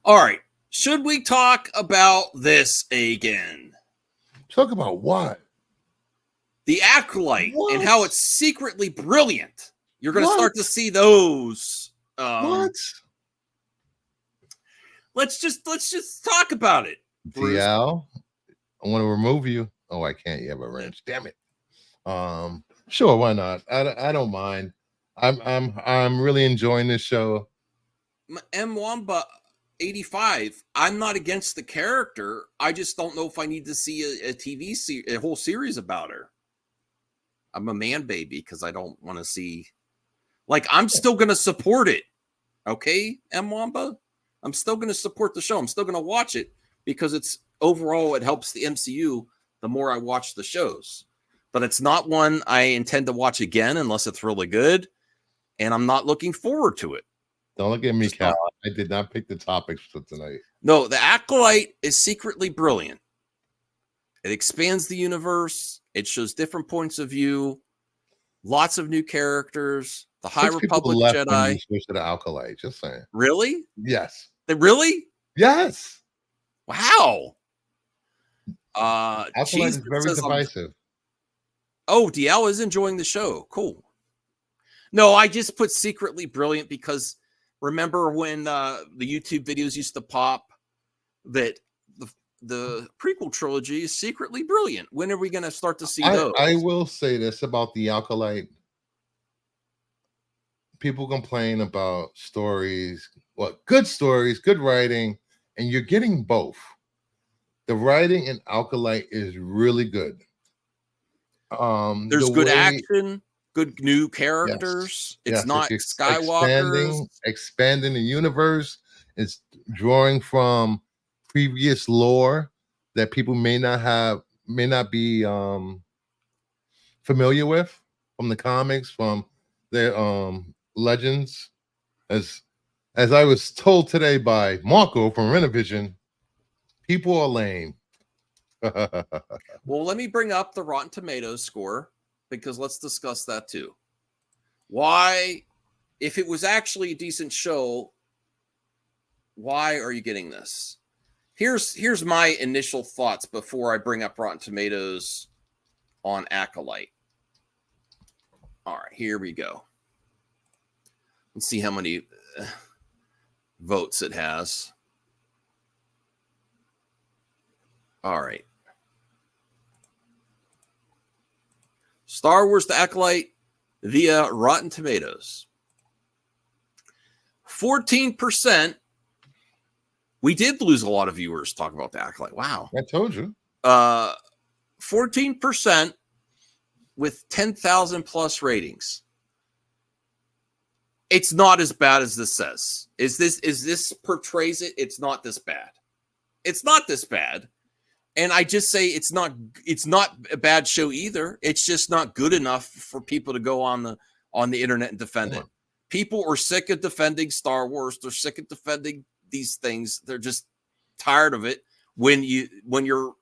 All right. Should we talk about this again? Talk about what? The Acolyte and how it's secretly brilliant. You're going to start to see those. What? Let's just talk about it. Bruce. DL, I want to remove you. Oh, I can't. You have a wrench. Damn it. Sure, why not? I don't mind. I'm really enjoying this show. M1, 85. I'm not against the character. I just don't know if I need to see a whole series about her. I'm a man baby because I don't want to see. Like, I'm still going to support it. Okay, M. Wamba? I'm still going to support the show. I'm still going to watch it because it's overall, it helps the MCU the more I watch the shows. But it's not one I intend to watch again unless it's really good. And I'm not looking forward to it. Don't look at me, Cal. I did not pick the topics for tonight. No, the Acolyte is secretly brilliant. It expands the universe. It shows different points of view. Lots of new characters. The High Republic Jedi. Switch to the Acolyte. Just saying. Really? Yes. Really? Yes. Wow. Acolyte is very divisive. Oh, DL is enjoying the show. Cool. No, I just put secretly brilliant because remember when the YouTube videos used to pop that the prequel trilogy is secretly brilliant. When are we going to start to see those? I will say this about the Acolyte. People complain about stories, good stories, good writing, and you're getting both. The writing in Acolyte is really good. There's good action, good new characters. Yes. It's not Skywalker. Expanding the universe. It's drawing from previous lore that people may not be familiar with from the comics, from their legends. As I was told today by Marco from Renovision, people are lame. Well, let me bring up the Rotten Tomatoes score because let's discuss that too. Why, if it was actually a decent show, why are you getting this? Here's my initial thoughts before I bring up Rotten Tomatoes on Acolyte. All right, here we go. Let's see how many votes it has. All right. Star Wars The Acolyte via Rotten Tomatoes. 14%. We did lose a lot of viewers talking about The Acolyte. Wow. I told you. 14% with 10,000 plus ratings. It's not as bad as this says. Is this portrays it? It's not this bad. It's not this bad. And I just say it's not a bad show either. It's just not good enough for people to go on the internet and defend it. People are sick of defending Star Wars. They're sick of defending these things. They're just tired of it when you're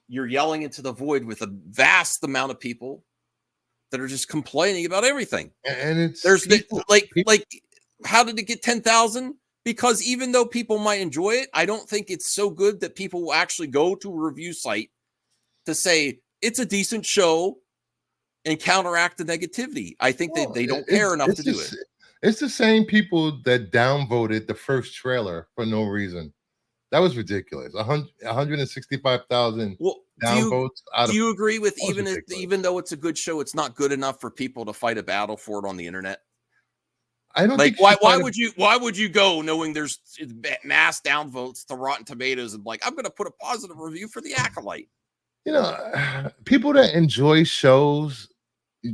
yelling into the void with a vast amount of people that are just complaining about everything. And there's like how did it get 10,000? Because even though people might enjoy it, I don't think it's so good that people will actually go to a review site to say it's a decent show and counteract the negativity. I think they don't care enough to do it. It's the same people that downvoted the first trailer for no reason. That was ridiculous. 165,000 downvotes. Do you agree with even though it's a good show, it's not good enough for people to fight a battle for it on the internet? I don't like why would you go knowing there's mass downvotes to Rotten Tomatoes and like I'm going to put a positive review for The Acolyte? You know, people that enjoy shows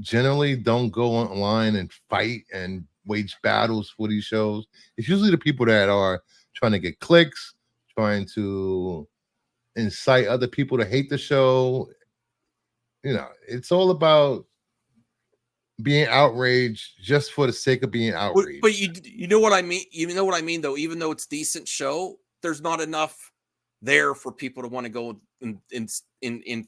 generally don't go online and fight and wage battles for these shows. It's usually the people that are trying to get clicks, trying to incite other people to hate the show. You know, it's all about being outraged just for the sake of being outraged. But you know what I mean? You know what I mean, though? Even though it's a decent show, there's not enough there for people to want to go and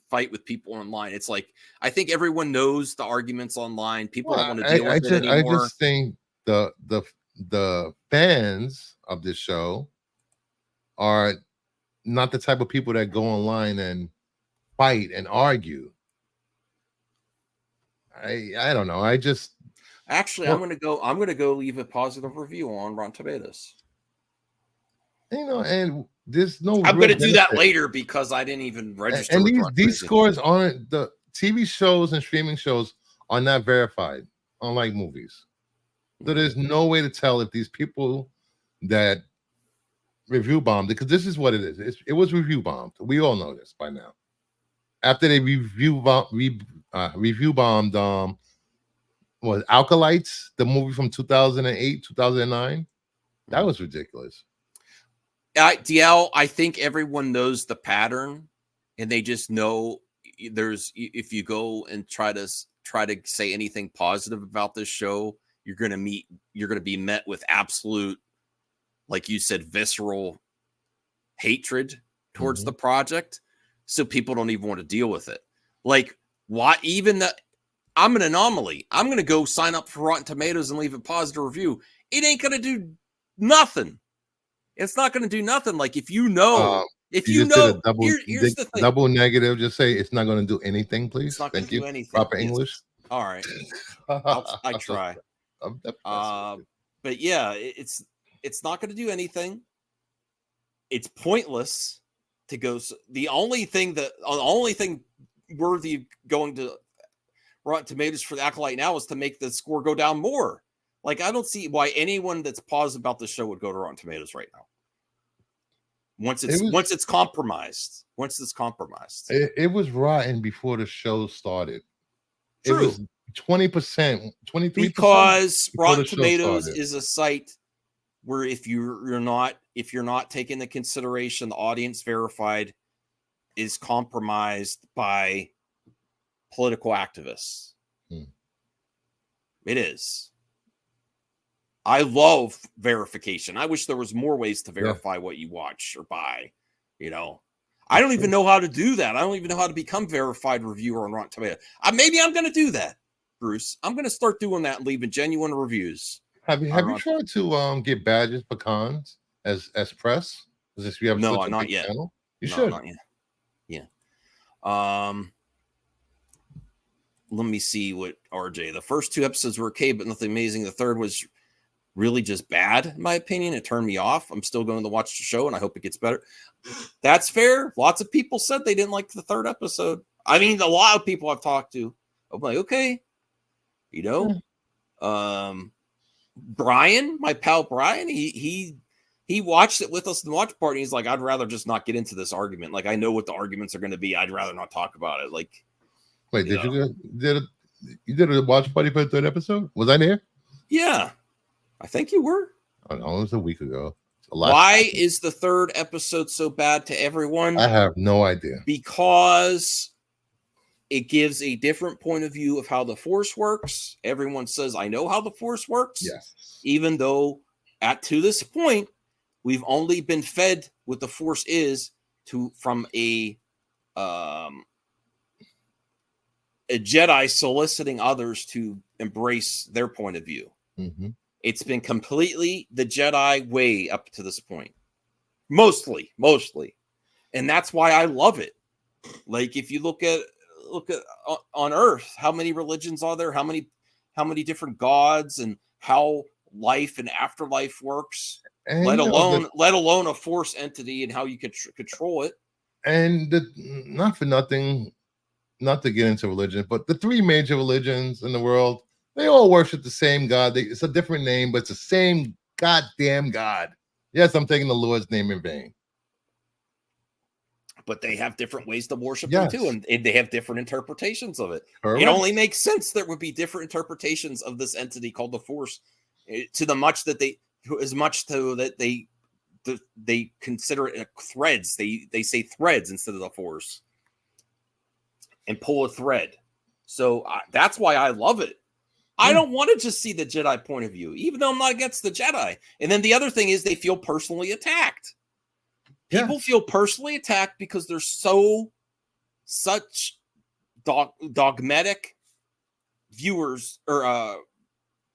fight with people online. It's like, I think everyone knows the arguments online. People don't want to deal with it anymore. I just think the fans of this show are not the type of people that go online and fight and argue. I don't know. I just Actually, well, I'm gonna go leave a positive review on Rotten Tomatoes. and there's no I'm real gonna do that benefit. later because I didn't even register And with these Rotten these Tomatoes. scores on the TV shows and streaming shows are not verified, unlike movies. So there's no way to tell if these people that review bombed, because this is what it is. It was review bombed. We all know this by now. After they review bombed was Acolytes, the movie from 2008, 2009. That was ridiculous. DL, I think everyone knows the pattern, and they just know if you go and try to say anything positive about this show, you're gonna be met with absolute, like you said, visceral hatred towards the project. So people don't even want to deal with it. Like, why even the I'm an anomaly. I'm gonna go sign up for Rotten Tomatoes and leave a positive review. It ain't gonna do nothing. It's not going to do nothing. Like if you know, You just did a here's the thing. double negative. Just say it's not going to do anything, It's please. not going Thank to you. do anything. Proper English. All right. I try. But yeah, it's not going to do anything. It's pointless to go. The only thing worthy of going to Rotten Tomatoes for the Acolyte now is to make the score go down more. Like, I don't see why anyone that's positive about the show would go to Rotten Tomatoes right now. Once it's compromised. It was rotten before the show started. True. It was 20%, 23%. Because Rotten Tomatoes is a site where if you're not taking the consideration the audience verified is compromised by political activists. It is. I love verification. I wish there was more ways to verify what you watch or buy. I don't even know how to do that. I don't even know how to become verified reviewer on Rotten Tomatoes. Maybe I'm going to do that, Bruce. I'm going to start doing that and leaving genuine reviews. Have you tried to get badges, pecans as press? You have no, such a not big yet. channel? You should. Not yet. Yeah. Let me see what RJ. The first 2 episodes were okay, but nothing amazing. The third was really just bad, in my opinion. It turned me off. I'm still going to watch the show, and I hope it gets better. That's fair. Lots of people said they didn't like the 3rd episode. I mean, a lot of people I've talked to. I'm like, okay. Brian, my pal Brian, he watched it with us in the watch party. He's like, I'd rather just not get into this argument. Like, I know what the arguments are going to be. I'd rather not talk about it. Like, wait, you did a watch party for the 3rd episode? Was I there? Yeah. I think you were. I don't know, it was a week ago. Why is the 3rd episode so bad to everyone? I have no idea. Because it gives a different point of view of how the Force works. Everyone says, I know how the Force works. Yes. Even though to this point, we've only been fed what the Force is from a Jedi soliciting others to embrace their point of view. It's been completely the Jedi way up to this point. Mostly. And that's why I love it. Like, if you look at on Earth, how many religions are there? How many different gods, and how life and afterlife works, and let alone a Force entity and how you could control it. And not for nothing, not to get into religion, but the 3 major religions in the world, they all worship the same God. It's a different name, but it's the same goddamn God. Yes, I'm taking the Lord's name in vain. But they have different ways to worship them too, and they have different interpretations of it. Correct. It only makes sense there would be different interpretations of this entity called the Force, to the much that they consider it threads. They say threads instead of the Force, and pull a thread. So that's why I love it. I don't want to just see the Jedi point of view, even though I'm not against the Jedi. And then the other thing is they feel personally attacked. People feel personally attacked because they're such dogmatic viewers or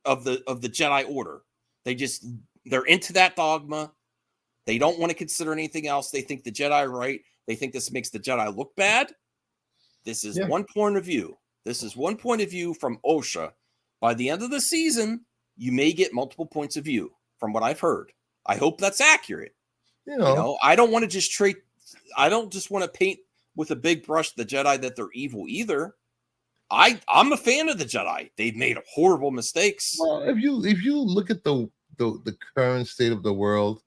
of the Jedi Order. They're into that dogma. They don't want to consider anything else. They think the Jedi are right. They think this makes the Jedi look bad. This is one point of view. This is one point of view from OSHA. By the end of the season, you may get multiple points of view from what I've heard. I hope that's accurate. You know, I don't want to just I don't just want to paint with a big brush the Jedi that they're evil either. I'm a fan of the Jedi. They've made horrible mistakes. Well, if you look at the current state of the world,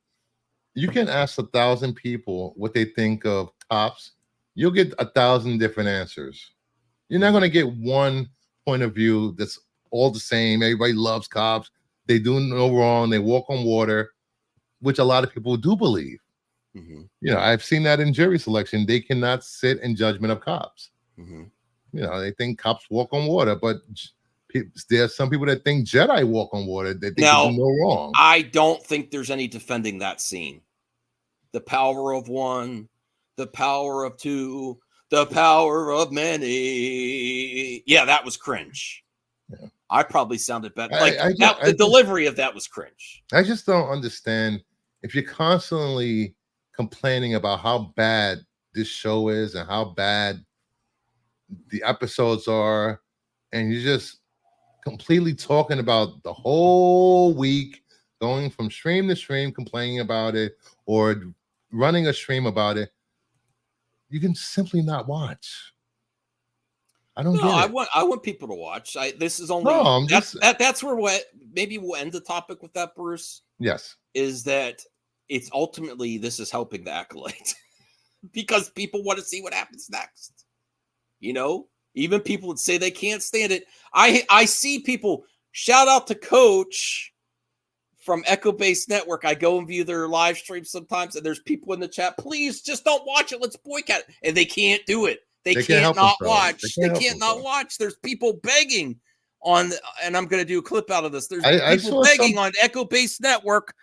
you can ask 1,000 people what they think of cops. You'll get 1,000 different answers. You're not going to get one point of view that's all the same. Everybody loves cops. They do no wrong. They walk on water, which a lot of people do believe. Mm-hmm. You know, I've seen that in jury selection. They cannot sit in judgment of cops. Mm-hmm. You know, they think cops walk on water, but there's some people that think Jedi walk on water, that they can do no wrong. I don't think there's any defending that scene. The power of one, the power of two, the power of many. Yeah, that was cringe. Yeah. I probably sounded better. The delivery of that was cringe. I just don't understand if you're constantly complaining about how bad this show is and how bad the episodes are, and you're just completely talking about the whole week, going from stream to stream, complaining about it, or running a stream about it. You can simply not watch. I don't get it. I want people to watch. This is only that's where maybe we'll end the topic with that, Bruce. Yes, is that it's ultimately this is helping the Acolyte because people want to see what happens next. You know, even people that say they can't stand it. I see people. Shout out to Coach from Echo Base Network. I go and view their live streams sometimes, and there's people in the chat. Please just don't watch it. Let's boycott it. And they can't do it. They can't not watch. They can't not watch. There's people begging on, and I'm going to do a clip out of this. There's people begging on Echo Base Network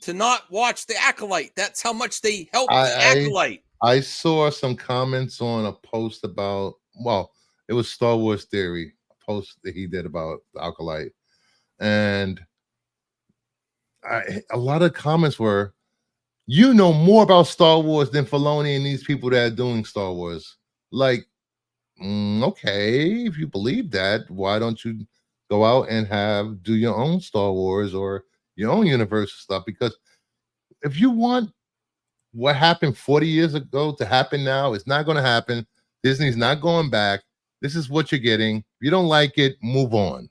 to not watch the Acolyte. That's how much they help the Acolyte. I saw some comments on a post about, well, it was Star Wars Theory, a post that he did about the Acolyte. And a lot of comments were, you know more about Star Wars than Filoni and these people that are doing Star Wars. Like, okay, if you believe that, why don't you go out and do your own Star Wars or your own Universal stuff? Because if you want what happened 40 years ago to happen now, it's not going to happen. Disney's not going back. This is what you're getting. If you don't like it, move on.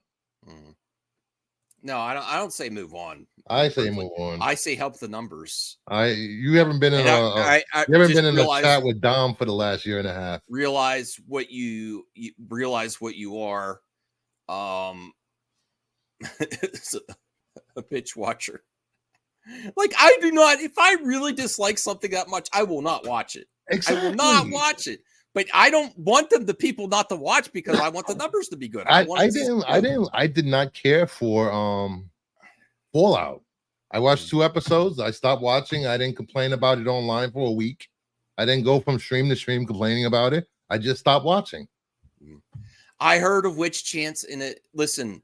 No, I don't say move on. I say move on. I say help the numbers. You haven't been in a chat with Dom for the last year and a half. Realize what you realize what you are. A bitch watcher. Like, I do not, if I really dislike something that much, I will not watch it. Exactly. I will not watch it. But I don't want the people not to watch because I want the numbers to be good. I did not care for Fallout. I watched 2 episodes. I stopped watching. I didn't complain about it online for a week. I didn't go from stream to stream complaining about it. I just stopped watching. I heard of Witch Chance in it. Listen,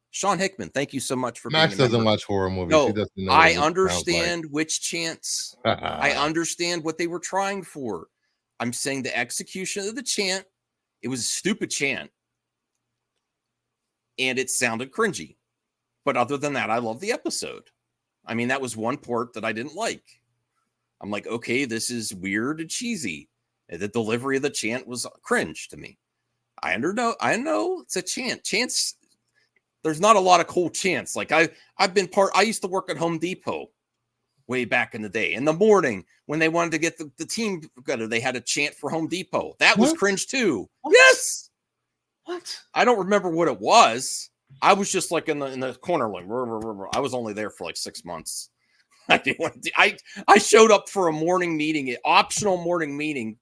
Sean Hickman, thank you so much for Max doesn't watch horror movies. No, he doesn't know I understand Witch Chance. I understand what they were trying for. I'm saying the execution of the chant, it was a stupid chant. And it sounded cringy. But other than that, I love the episode. I mean, that was one part that I didn't like. I'm like, okay, this is weird and cheesy. And the delivery of the chant was cringe to me. I know it's a chant. Chants, there's not a lot of cool chants. Like I used to work at Home Depot way back in the day. In the morning, when they wanted to get the team together, they had a chant for Home Depot. That was cringe too. What? Yes. What? I don't remember what it was. I was just like in the corner, like I was only there for like 6 months. I showed up for a morning meeting, an optional morning meeting,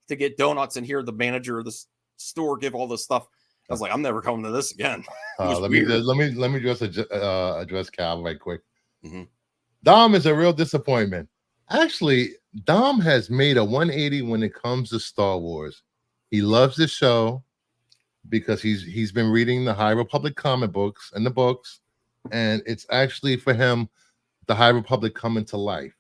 to get donuts and hear the manager of the store give all this stuff. I was like, I'm never coming to this again. Let me just address Cal right quick. Mm-hmm. Dom is a real disappointment. Actually, Dom has made a 180 when it comes to Star Wars. He loves the show because he's been reading the High Republic comic books and the books, and it's actually for him the High Republic coming to life.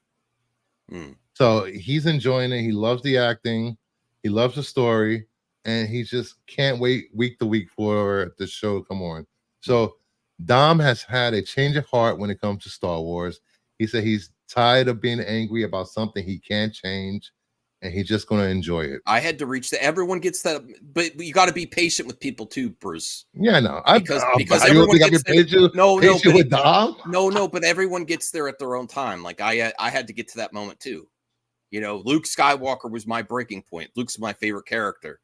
So he's enjoying it. He loves the acting. He loves the story. And he just can't wait week to week for the show to come on. So Dom has had a change of heart when it comes to Star Wars. He said he's tired of being angry about something he can't change, and he's just going to enjoy it. I had to reach that. Everyone gets that, but you got to be patient with people too, Bruce. Yeah, no, because everyone gets patient with Dom. No, but everyone gets there at their own time. Like I had to get to that moment too. You know, Luke Skywalker was my breaking point. Luke's my favorite character.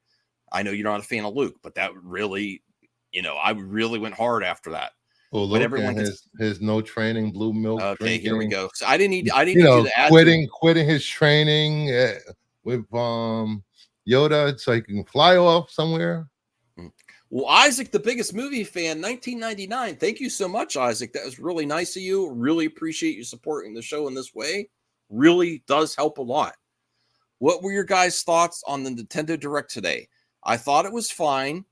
I know you're not a fan of Luke, but that really, you know, I really went hard after that. Well, Luke, but everyone gets his no training, blue milk. Okay, drinking. Here we go. So I didn't need you to add quitting his training with Yoda so he can fly off somewhere. Well, Isaac, the biggest movie fan, 1999. Thank you so much, Isaac. That was really nice of you. Really appreciate you supporting the show in this way. Really does help a lot. What were your guys' thoughts on the Nintendo Direct today? I thought it was fine.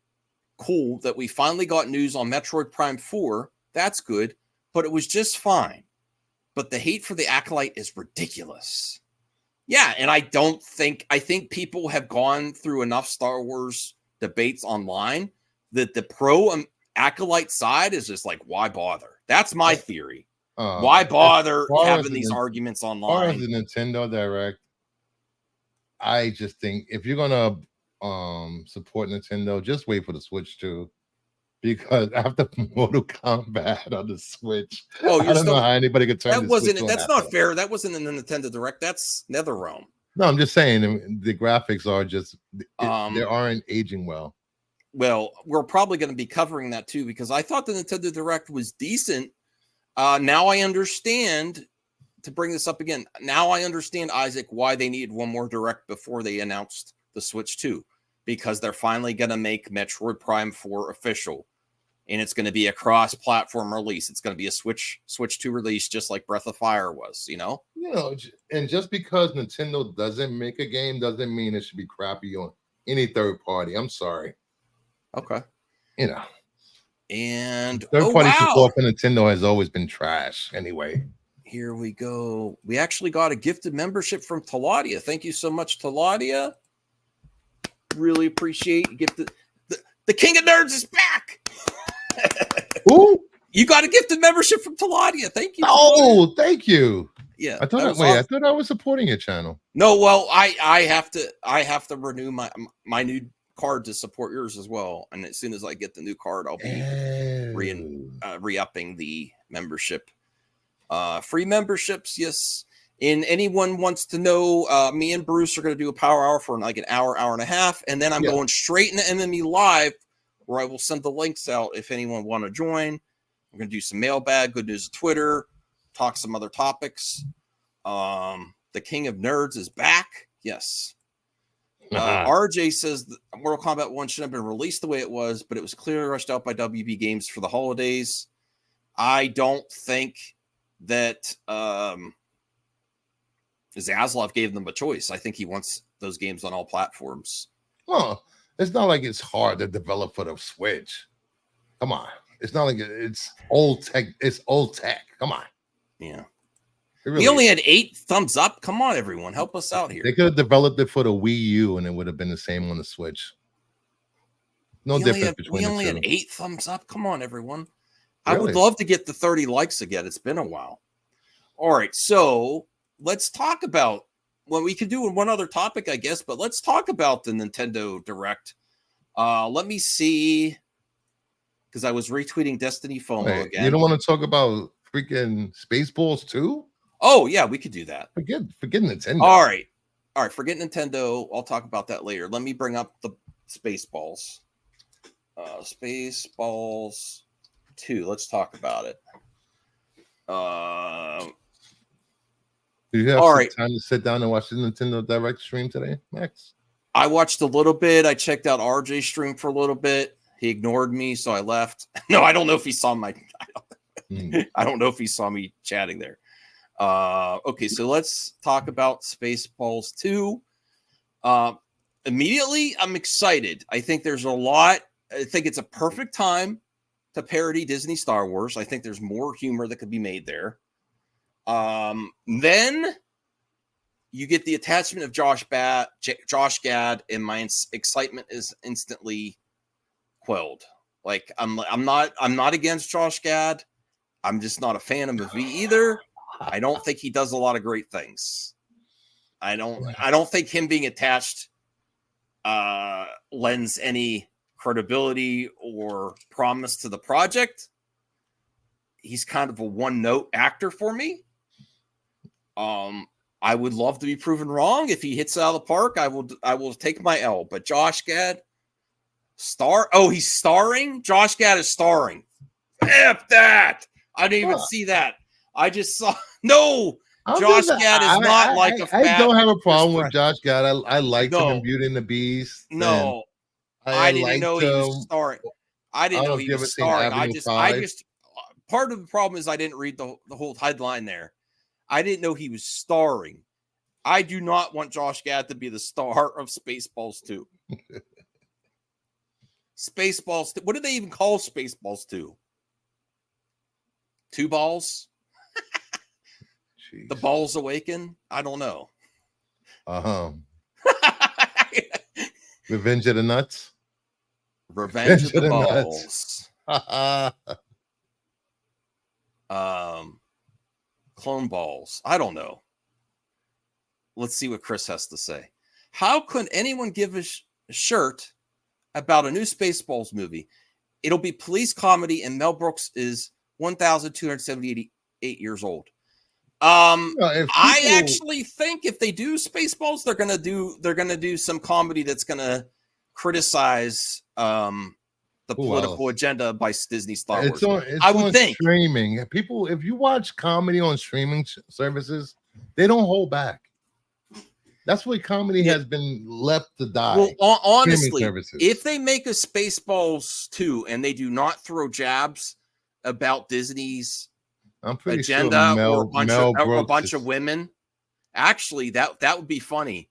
Cool that we finally got news on Metroid Prime 4. That's good, but it was just fine. But the hate for the Acolyte is ridiculous. Yeah, and I think people have gone through enough Star Wars debates online that the pro Acolyte side is just like, why bother? That's my theory. Why bother having these arguments online? As far as the Nintendo Direct, I just think if you're gonna support Nintendo, just wait for the Switch 2. Because after Mortal Kombat on the Switch, I don't know how anybody could turn that wasn't it. That's not fair. That wasn't in the Nintendo Direct. That's NetherRealm. No, I'm just saying the graphics are just they aren't aging well. Well, we're probably going to be covering that too because I thought the Nintendo Direct was decent. Now I understand. To bring this up again, now I understand, Isaac, why they needed one more Direct before they announced the Switch 2. Because they're finally going to make Metroid Prime 4 official. And it's going to be a cross-platform release. It's going to be a Switch 2 release, just like Breath of Fire was, you know? You know, and just because Nintendo doesn't make a game doesn't mean it should be crappy on any third party. I'm sorry. Okay. You know. And third party support for Nintendo has always been trash anyway. Here we go. We actually got a gifted membership from Taladia. Thank you so much, Taladia. Really appreciate you. Get the King of Nerds is back. Ooh. You got a gifted membership from Taladia. Thank you. Oh, thank you. Yeah. I thought I was supporting your channel. No, well, I have to renew my new card to support yours as well. And as soon as I get the new card, I'll be re-upping the membership. Free memberships, yes. And anyone wants to know, me and Bruce are going to do a power hour for like an hour and a half. And then I'm going straight into MME Live where I will send the links out if anyone want to join. We're going to do some mailbag, good news of Twitter, talk some other topics. The King of Nerds is back. Yes. RJ says that Mortal Kombat 1 should have been released the way it was, but it was clearly rushed out by WB Games for the holidays. I don't think that Zaslav gave them a choice. I think he wants those games on all platforms. Well, it's not like it's hard to develop for the Switch. Come on. It's not like it's old tech. It's old tech. Come on. Yeah. Really we only had 8 thumbs up. Come on, everyone. Help us out here. They could have developed it for the Wii U and it would have been the same on the Switch. No difference between the two. We only had 8 thumbs up. Come on, everyone. Really? I would love to get the 30 likes again. It's been a while. All right. So let's talk about we could do one other topic, I guess, but let's talk about the Nintendo Direct. Let me see, because I was retweeting Destiny FOMO again. You don't want to talk about freaking Spaceballs too? Oh yeah, we could do that. Forget Nintendo. All right. Forget Nintendo. I'll talk about that later. Let me bring up the Spaceballs. Spaceballs 2. Let's talk about it. Do you have time to sit down and watch the Nintendo Direct stream today, Max? I watched a little bit. I checked out RJ's stream for a little bit. He ignored me, so I left. No, I don't know if he saw my. I don't know if he saw me chatting there. Okay, so let's talk about Spaceballs 2. Immediately, I'm excited. I think there's a lot. I think it's a perfect time to parody Disney Star Wars. I think there's more humor that could be made there. Then you get the attachment of Josh Gad, and my excitement is instantly quelled. Like I'm not against Josh Gad. I'm just not a fan of the V either. I don't think he does a lot of great things. I don't think him being attached lends any credibility or promise to the project. He's kind of a one-note actor for me. I would love to be proven wrong. If he hits it out of the park, I will take my L. But Josh Gad, he's starring? Josh Gad is starring. F that. I didn't even see that. I just saw no. Josh Gad is not like a fat. I don't have a problem with Josh Gad. I liked him in Beauty and the Beast. No, I didn't know he was starring. I didn't know he was starring. I just part of the problem is I didn't read the whole headline there. I didn't know he was starring. I do not want Josh Gad to be the star of Spaceballs 2. Spaceballs 2. What do they even call Spaceballs 2? Two balls? The balls awaken? I don't know. Revenge of the Nuts? Revenge of the Balls. Clone Balls. I don't know. Let's see what Chris has to say. How could anyone give a shirt about a new Spaceballs movie? It'll be police comedy, and Mel Brooks is 1,278 years old. I actually think if they do Spaceballs, they're gonna do some comedy that's gonna criticize the political agenda by Disney Star Wars. I would think streaming people. If you watch comedy on streaming services, they don't hold back. That's why comedy has been left to die. Well, honestly, if they make a Spaceballs 2 and they do not throw jabs about Disney's agenda or a bunch of women, actually, that would be funny.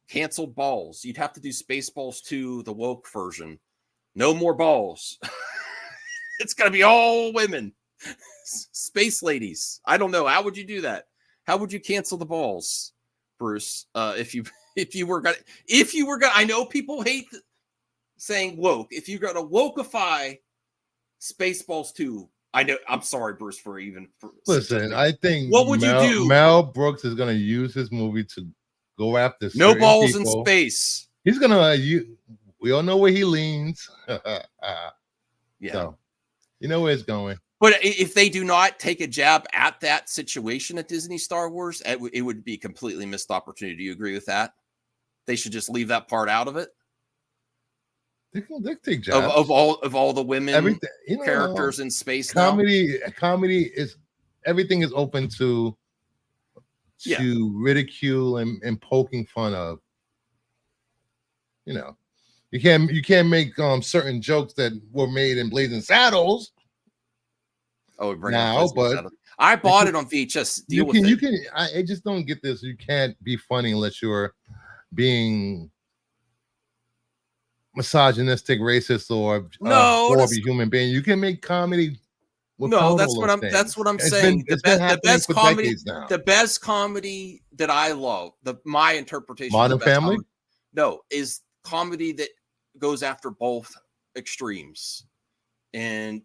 Canceled balls. You'd have to do Spaceballs 2, the woke version. No more balls. It's gonna be all women, space ladies. I don't know. How would you do that? How would you cancel the balls, Bruce? If you were gonna, I know people hate saying woke. If you're gonna wokeify Spaceballs 2, I know. I'm sorry, Bruce, listen. I think what would you do? Mel Brooks is gonna use his movie to go after no balls in space. He's gonna we all know where he leans. Yeah, so, you know where it's going. But if they do not take a jab at that situation at Disney Star Wars, it would be a completely missed opportunity. Do you agree with that? They should just leave that part out of it. They take jabs of all the women characters in space. Comedy is everything is open to ridicule and poking fun of. You can't make certain jokes that were made in Blazing Saddles. Oh, but I bought it on VHS. I just don't get this. You can't be funny unless you're being misogynistic, racist, or horrible human being. You can make comedy. That's what I'm saying. The best comedy that I love, my interpretation. Modern Family. Is comedy that goes after both extremes, and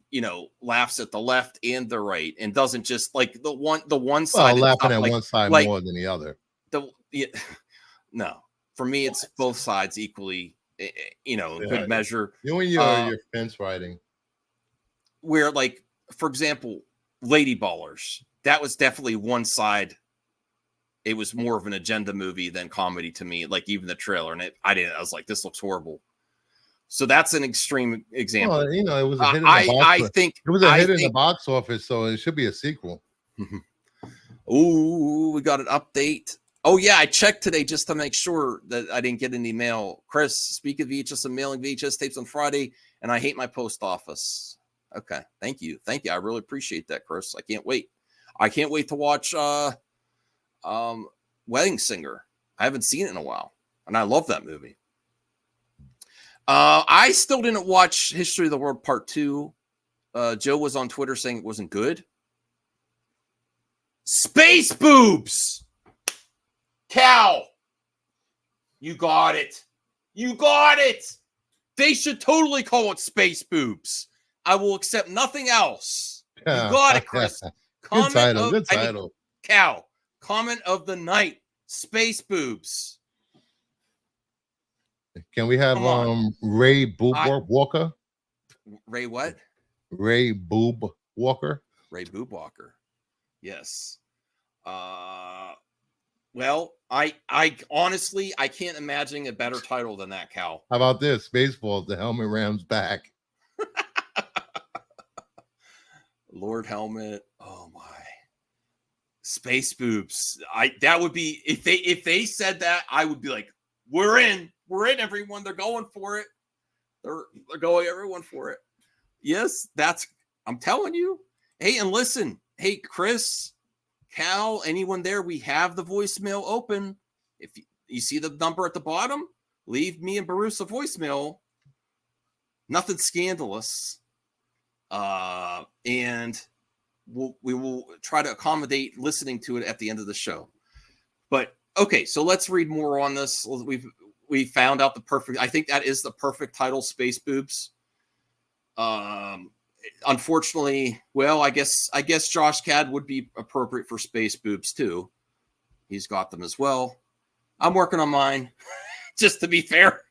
laughs at the left and the right, and doesn't just like the one side. Laughing at one side more than the other. No, for me, it's both sides equally. Good measure. When you're fence riding, where for example, Lady Ballers, that was definitely one side. It was more of an agenda movie than comedy to me. Like even the trailer, and I was like, this looks horrible. So that's an extreme example. Well, it was a hit in the box. I think it was a hit in the box office, so it should be a sequel. Ooh, we got an update. Oh yeah, I checked today just to make sure that I didn't get an email. Chris, speak of VHS, I'm mailing VHS tapes on Friday, and I hate my post office. Okay, thank you. I really appreciate that, Chris. I can't wait to watch Wedding Singer. I haven't seen it in a while, and I love that movie. I still didn't watch History of the World Part 2. Joe was on Twitter saying it wasn't good. Space boobs. Cal, you got it. You got it. They should totally call it space boobs. I will accept nothing else. You got it, Chris. Good title. Good title. Cal, comment of the night. Space boobs. Can we have Ray Boob Walker? Ray what? Ray Boob Walker. Ray Boob Walker. Yes. Well, I honestly I can't imagine a better title than that, Cal. How about this? Spaceballs, the Helmet Ram's back. Lord Helmet. Oh my. Space boobs. That would be if they said that, I would be like, we're in everyone. They're going for it. They're going everyone for it. Yes, I'm telling you. Hey, and listen, hey, Chris, Cal, anyone there, we have the voicemail open. If you see the number at the bottom, leave me and Bruce a voicemail. Nothing scandalous. And we will try to accommodate listening to it at the end of the show. But okay, so let's read more on this. We found out I think that is the perfect title, Space Boobs. Unfortunately, well, I guess Josh Gad would be appropriate for Space Boobs too. He's got them as well. I'm working on mine, just to be fair.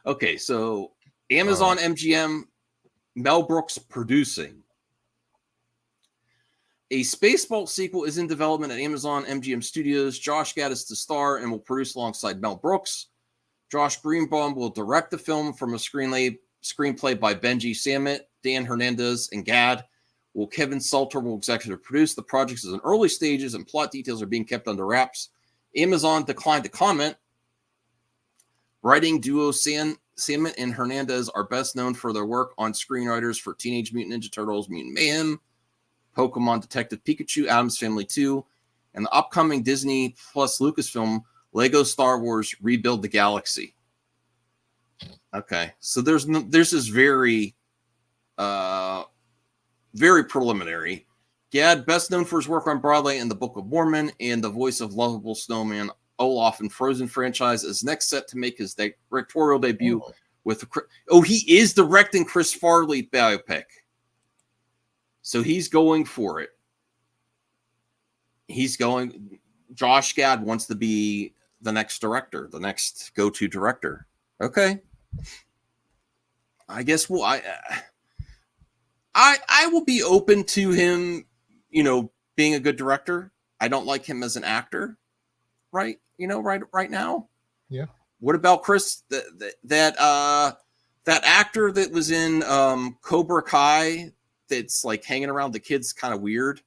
Okay, so Amazon MGM, Mel Brooks producing. A Spaceball sequel is in development at Amazon MGM Studios. Josh Gad is the star and will produce alongside Mel Brooks. Josh Greenbaum will direct the film from a screenplay by Benji Samit, Dan Hernandez, and Gad. Kevin Salter will executive produce. The project is in early stages and plot details are being kept under wraps. Amazon declined to comment. Writing duo Samit and Hernandez are best known for their work on screenwriters for Teenage Mutant Ninja Turtles, Mutant Mayhem, Pokemon Detective Pikachu, Addams Family 2, and the upcoming Disney Plus Lucasfilm Lego Star Wars Rebuild the Galaxy. Okay, so this is very, very preliminary. Gad, best known for his work on Broadway and the Book of Mormon, and the voice of lovable snowman Olaf in Frozen franchise, is next set to make his directorial debut with. He is directing Chris Farley biopic, so he's going for it. Josh Gad wants to be the next director, the next go-to director. Okay. I guess I will be open to him, being a good director. I don't like him as an actor, right? Right now. Yeah. What about Chris? That actor that was in Cobra Kai, that's like hanging around the kids, kind of weird,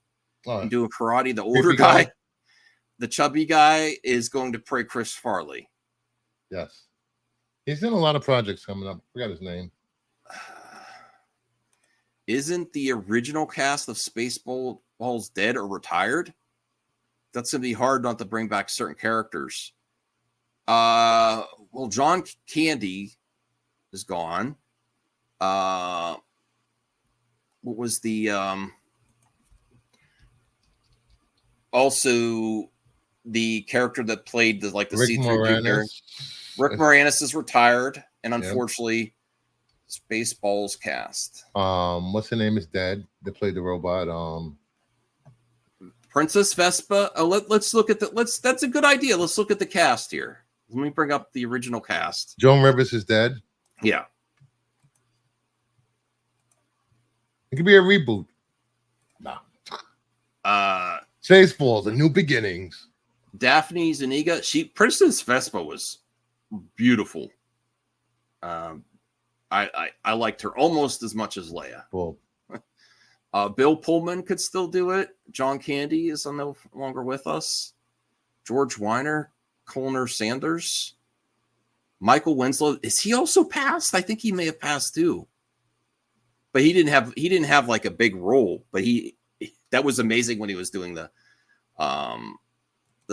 and doing karate. The older guy, the chubby guy, is going to play Chris Farley. Yes. He's in a lot of projects coming up. I forgot his name. Isn't the original cast of Spaceballs dead or retired? That's going to be hard not to bring back certain characters. Well, John Candy is gone. What was the also the character that played the Rick C3 Moranis. Rick Moranis is retired, and unfortunately, Spaceballs cast. What's her name is dead. They played the robot. Princess Vespa. Let's look at that's a good idea. Let's look at the cast here. Let me bring up the original cast. Joan Rivers is dead. Yeah. It could be a reboot. No. Spaceballs, A New Beginnings. Daphne Zuniga. Princess Vespa was beautiful. I liked her almost as much as Leia. Cool. Bill Pullman could still do it. John Candy is no longer with us. George Weiner, Colner Sanders, Michael Winslow. Is he also passed? I think he may have passed too. But he didn't have like a big role. But that was amazing when he was doing the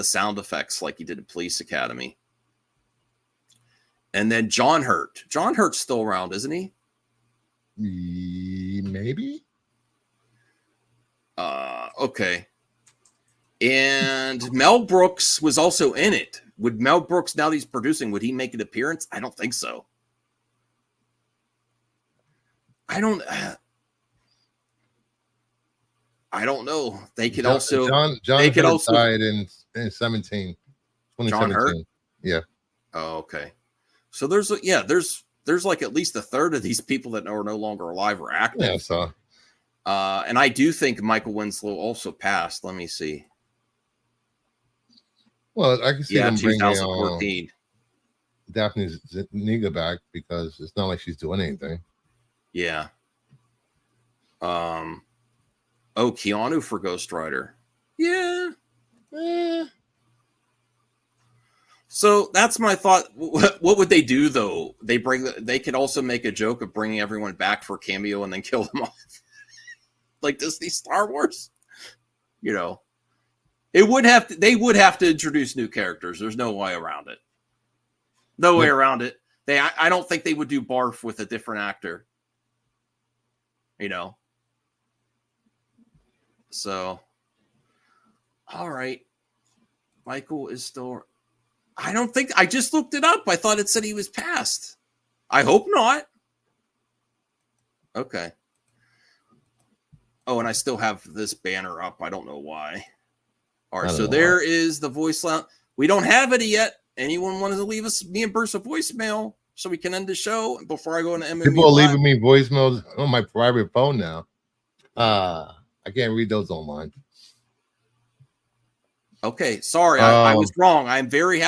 sound effects like he did in Police Academy. And then John Hurt. John Hurt's still around, isn't he? Maybe. Okay. And Mel Brooks was also in it. Would Mel Brooks, now that he's producing, would he make an appearance? I don't think so. I don't know. They could John they could also died in 2017. John Hurt? Yeah. Oh, okay. So there's like at least a third of these people that are no longer alive or active. Yeah, so and I do think Michael Winslow also passed. Let me see. Well, I can see them bringing 2014. Daphne Zuniga back because it's not like she's doing anything. Yeah. Keanu for Ghost Rider. Yeah. So that's my thought. What would they do though? They could also make a joke of bringing everyone back for a cameo and then kill them off, like Disney Star Wars. You know, they would have to introduce new characters. There's no way around it. No way around it. I don't think they would do Barf with a different actor. You know. So, all right, Michael is still. I don't think. I just looked it up. I thought it said he was passed. I hope not. Okay. Oh, and I still have this banner up. I don't know why. All right, so there is the voice line. We don't have it yet. Anyone want to leave me and Bruce a voicemail so we can end the show before I go into MMA? People are leaving me voicemails on my private phone now. I can't read those online. Okay, sorry, I was wrong. I'm very happy.